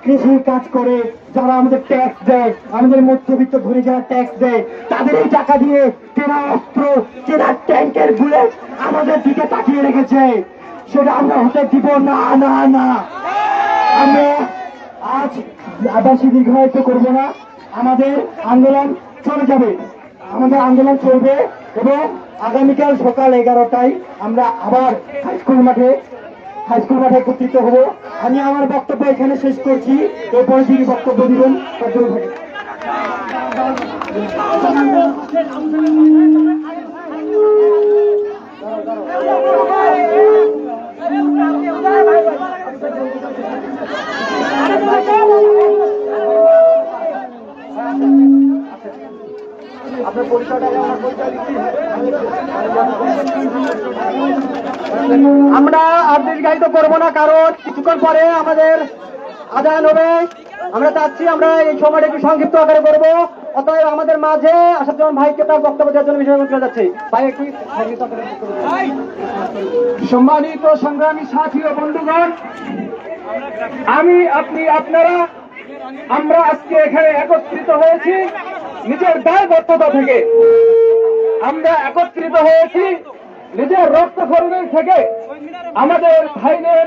কৃষি কাজ করে, যারা আমাদের ট্যাক্স দেয়, আমাদের মধ্যবিত্ত ধনী যারা ট্যাক্স দেয়, তাদের এই টাকা দিয়ে কেনা অস্ত্র, কেনা ট্যাঙ্কের বুলেট আমাদের দিকে তাকিয়ে রেখেছে। সেটা আমরা হতে দিব না, না, না। আমরা আজ বেশি দীর্ঘায়িত করবো না। আমাদের আন্দোলন চলে যাবে, আমাদের আন্দোলন চলবে এবং আগামীকাল সকাল 11টায় আমরা আবার হাইস্কুল মাঠে একত্রিত হব। আমি আমার বক্তব্য এখানে শেষ করছি। এরপরে তিনি বক্তব্য দিবেন সজ্জন ভাই। আমরা আর দীর্ঘায়িত করবো না, কারণ কিছুক্ষণ পরে আমাদের আদান হবে। আমরা চাচ্ছি আমরা এই সময়টা একটু সংক্ষিপ্ত আকারে করবো। অতএব আমাদের মাঝে আসাদুজ্জামান ভাইকে তার বক্তব্য দেওয়ার জন্য বিষয় করতে যাচ্ছি। ভাই একটু সম্মানিত সংগ্রামী সাথী ও বন্ধুগণ, আমি, আপনি, আপনারা, আমরা আজকে এখানে একত্রিত হয়েছি নিজের দায়বদ্ধতা থেকে। আমরা একত্রিত হয়েছি নিজের রক্তক্ষরণের থেকে। আমাদের ভাইদের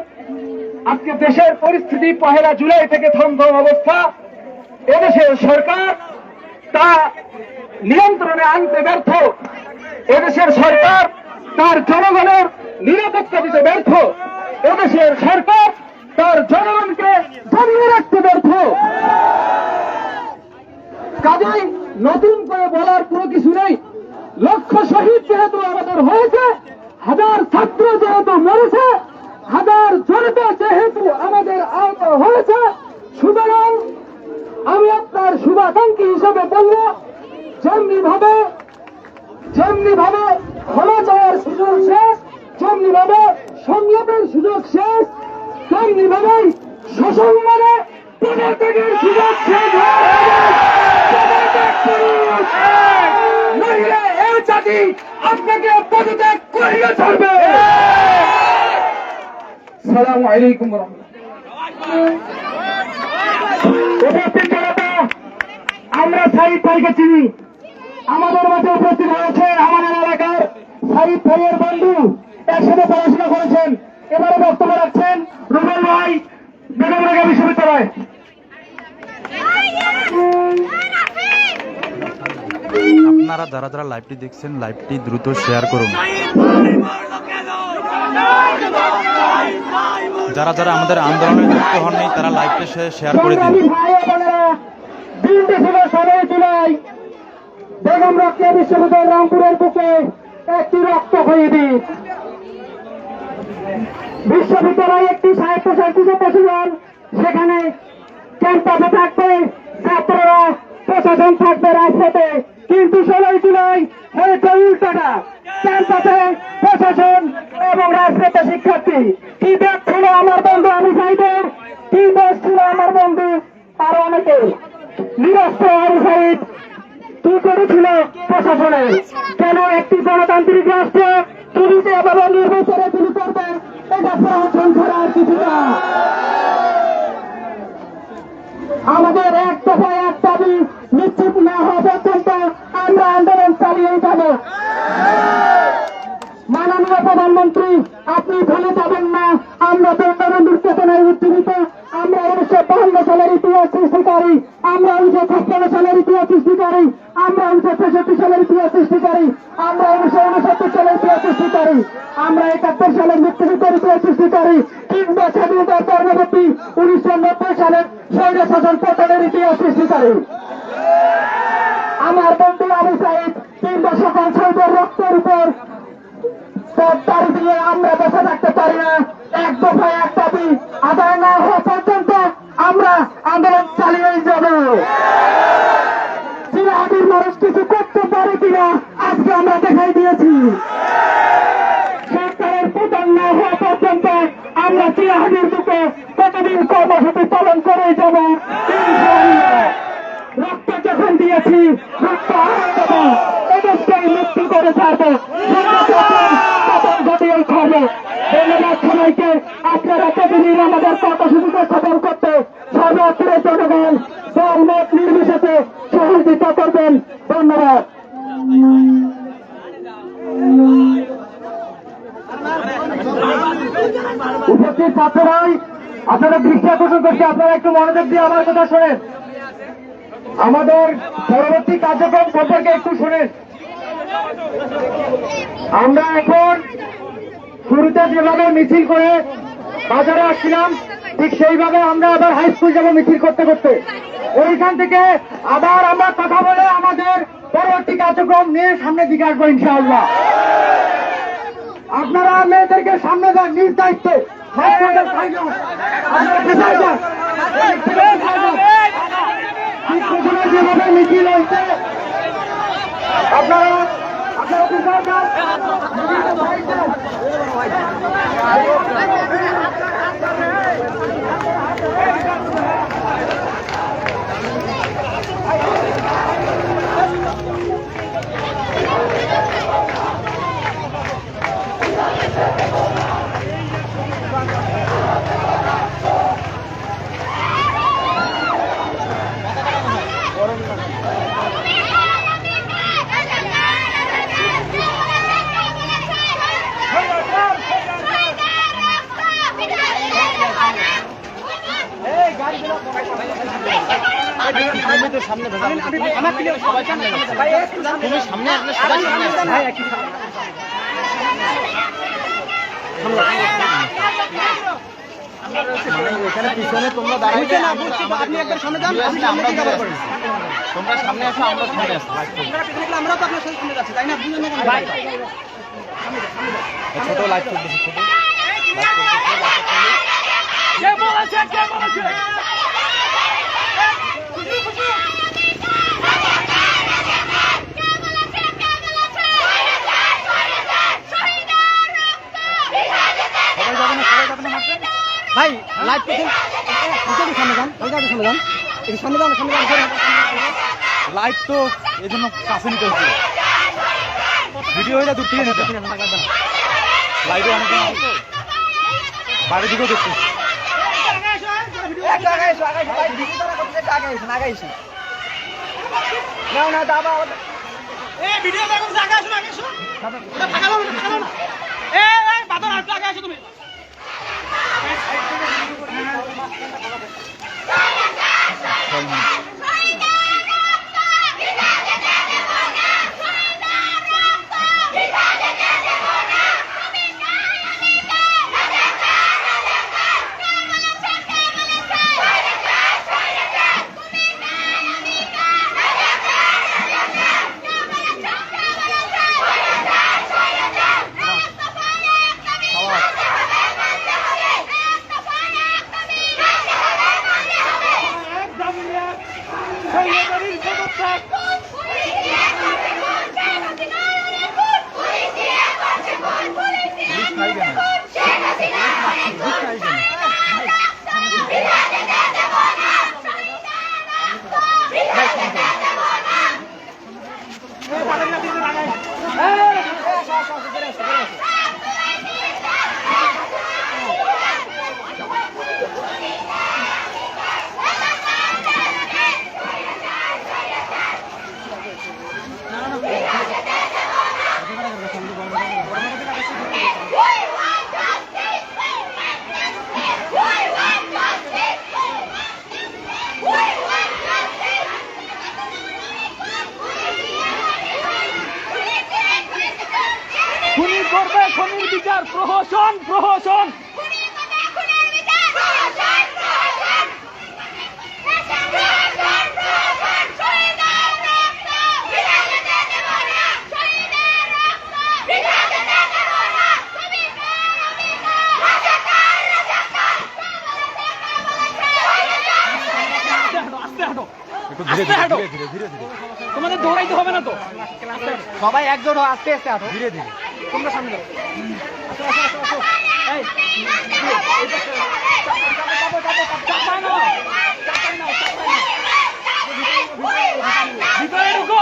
আজকে দেশের পরিস্থিতি 1 জুলাই থেকে থমথম অবস্থা। এদেশের সরকার তা নিয়ন্ত্রণে আনতে ব্যর্থ। এদেশের সরকার তার জনগণের নিরাপত্তা দিতে ব্যর্থ। এদেশের সরকার তার জনগণকে জানিয়ে রাখতে ব্যর্থ। কাজেই নতুন করে বলার কোনো কিছু নেই। লক্ষ শহীদ যেহেতু আমাদের হয়েছে, হাজার ছাত্র যেহেতু মরেছে, হাজার জনতা যেহেতু আমাদের আহত হয়েছে, সুতরাং আমি আপনার শুভাকাঙ্ক্ষী হিসেবে বলব, যেমনি ভাবে ক্ষমা চাওয়ার সুযোগ শেষ, যেমনি ভাবে সংলাপের সুযোগ শেষ, তেমনি ভাবেই সসম্মানে পদত্যাগের সুযোগ শেষ। নইলে এই জাতি আপনাকে পদত্যাগ করিয়ে ছাড়বে। আসসালামু আলাইকুম ওয়া রাহমাতুল্লাহ। আমরা সাইদ ভাইকে চিনি। আমাদের মাঝে উপস্থিত হয়েছেন আমাদের এলাকার সাইদ ভাইয়ের বন্ধু, একসাথে পড়াশোনা করেছেন। এবারে বক্তব্য রাখছেন রুবেল ভাই, বেগম রোকেয়া বিশ্ববিদ্যালয়। আপনারা যারা যারা লাইভটি দেখছেন, লাইভটি দ্রুত শেয়ার করুন। যারা যারা আমাদের আন্দোলনে যুক্ত হননি তারা লাইভটি শেয়ার করে দিন। বেগম রোকেয়া বিশ্ববিদ্যালয় রংপুরের বুকে একটি রক্ত হয়ে দিন। বিশ্ববিদ্যালয় একটি স্বায়ত্তশাসিত প্রশাসন, সেখানে ক্যাম্পাসে থাকবে ছাত্ররা, প্রশাসন থাকবে রাজপথে। কিন্তু 16 জুলাই হয়েছে উল্টাটা, ক্যাম্পাসে প্রশাসন এবং রাজপথে শিক্ষার্থী। কি ব্যাগ ছিল আমার বন্ধু আমি সাইদের, কি দোষ ছিল আমার বন্ধু আরো অনেকে। কি করেছিল প্রশাসনের? কেন একটি গণতান্ত্রিক রাষ্ট্রে চুরিতে এভাবে নির্বিচারে তিনি করবেন? এটা প্রশাসন ছাড়া আর কিছু না। আমাদের এক দফায় এক দাবি নিশ্চিত না হওয়া পর্যন্ত আমরা আন্দোলন চালিয়ে যাব। মাননীয় প্রধানমন্ত্রী, আপনি ভুলে যাবেন না আমরা বঙ্গবন্ধুর চেতনায় উজ্জীবিত। আমরা 1952 সালের ইতিহাস সৃষ্টিকারী, আমরা 1956 সালের ইতিহাস সৃষ্টিকারী, আমরা 1963 সালের ইতিহাস সৃষ্টিকারী, আমরা 1969 সালের ইতিহাস সৃষ্টিকারী, আমরা 71 সালের মুক্তিযুদ্ধের ইতিহাস সৃষ্টিকারী, কিংবা স্বাধীনতার পরবর্তী 1990 সালের স্বৈর শাসন পতনের ইতিহাস সৃষ্টিকারী। আমার বন্ধু আবু সাইদ কিংবা সকল শহীদের রক্তের উপর দাঁড়িয়ে দিয়ে আমরা বসে থাকতে পারি না। এক দফায় এক দাবি আদায় না হওয়া পর্যন্ত আমরা আন্দোলন চালিয়েই যাব। চিরাহাটির মানুষ কিছু করতে পারে কিনা আজকে আমরা দেখাই দিয়েছি। সরকারের পতন না হওয়া পর্যন্ত আমরা চিরাহাটির বুকে প্রতিদিন কর্মসূচি পালন করে যাব ইনশাআল্লাহ। রক্ত যখন দিয়েছি রক্ত হারাই দেবো, এদেশকেই মুক্তি করে ছাড়বো, পতন ঘটিয়ে ছাড়বো। ধন্যবাদ সবাইকে। আপনারা প্রতিদিন আমাদের কর্মসূচিকে সফল করতে সর্বত্রের জনগণ দল মত নির্বিশেষে সহযোগিতা করবেন। ধন্যবাদ। উপস্থিত ছাত্ররাই আপনারা দৃষ্টি আকর্ষণ করছি, আপনারা একটু মনোযোগ দিয়ে আমার কথা শোনেন। আমাদের পরবর্তী কার্যক্রম সম্পর্কে একটু শোনেন। আমরা এখন শুরুতে যেভাবে মিছিল করে বাজারে আসছিলাম, ঠিক সেইভাবে আমরা আবার হাই স্কুল যাবো মিছিল করতে করতে। ওইখান থেকে আবার আমরা কথা বলে আমাদের পরবর্তী কার্যক্রম নিয়ে সামনের দিকে আসবো ইনশাআল্লাহ। আপনারা মেয়েদেরকে সামনে যান নিজ দায়িত্বে। আপনারা কোথায় যান? ঠিক পেছনে যেভাবে মিছিল হয়েছে আপনারা কোথায় যান? এখানে পিছনে তোমরা দাঁড়িয়ে আপনি একবার সামনে যান, তোমরা সামনে আসো, আমরা সামনে আসো। আমরা তো আপনার সাথে সামনে যাচ্ছি, তাই না? ছোট লাইভ চলতেছে, ছোট ভাই লাইভ সামনে যান, সামনে যান, সামনে যান, সামনে যান। লাইভ তো এই জন্য কাছে নিতে হচ্ছে, ভিডিও হয়ে দূর থেকে নিতে লাইভে অনেক বাইরে দিকেও দেখতে না দাবা ভিডিও তুমি খুনি করবে খুনির বিচার, প্রহসন প্রহসন। একটু ধীরে ধীরে ধীরে ধীরে ধীরে ধীরে তোমাদের দৌড়াইতে হবে না তো, সবাই একজোট হও, আস্তে আস্তে হাঁটো। ধীরে ধীরে। তোমরা সামনে যাও। আসো, আসো, আসো, আসো। এই, চাপায় নাও, চাপায় নাও, চাপায় নাও। ভিতরে ঢুকো।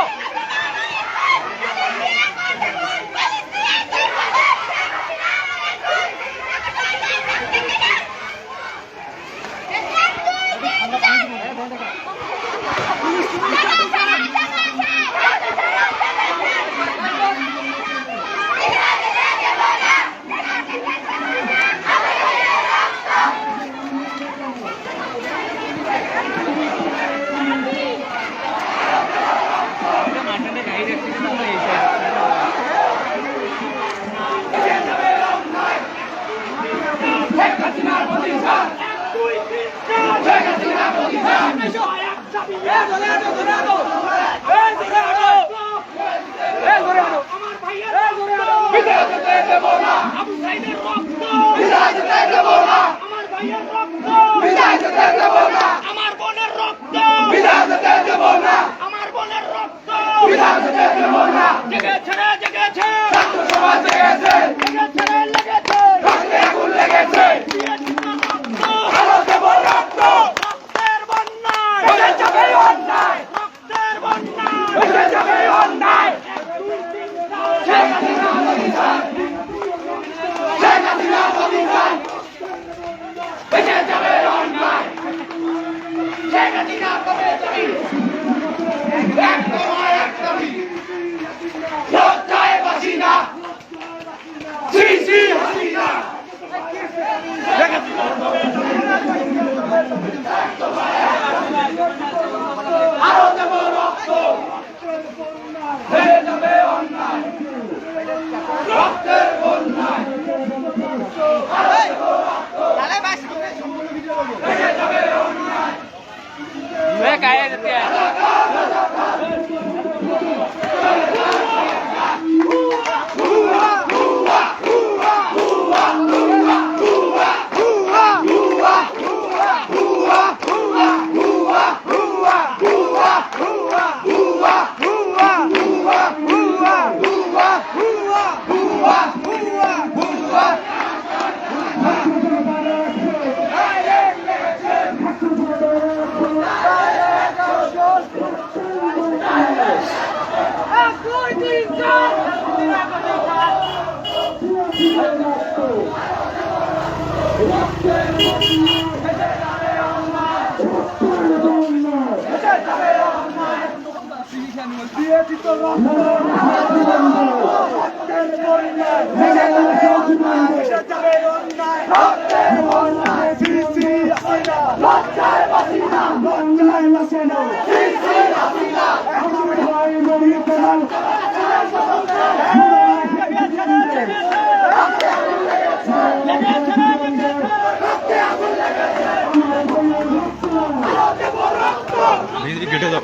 ধীরে ধীরে কেটে যাও।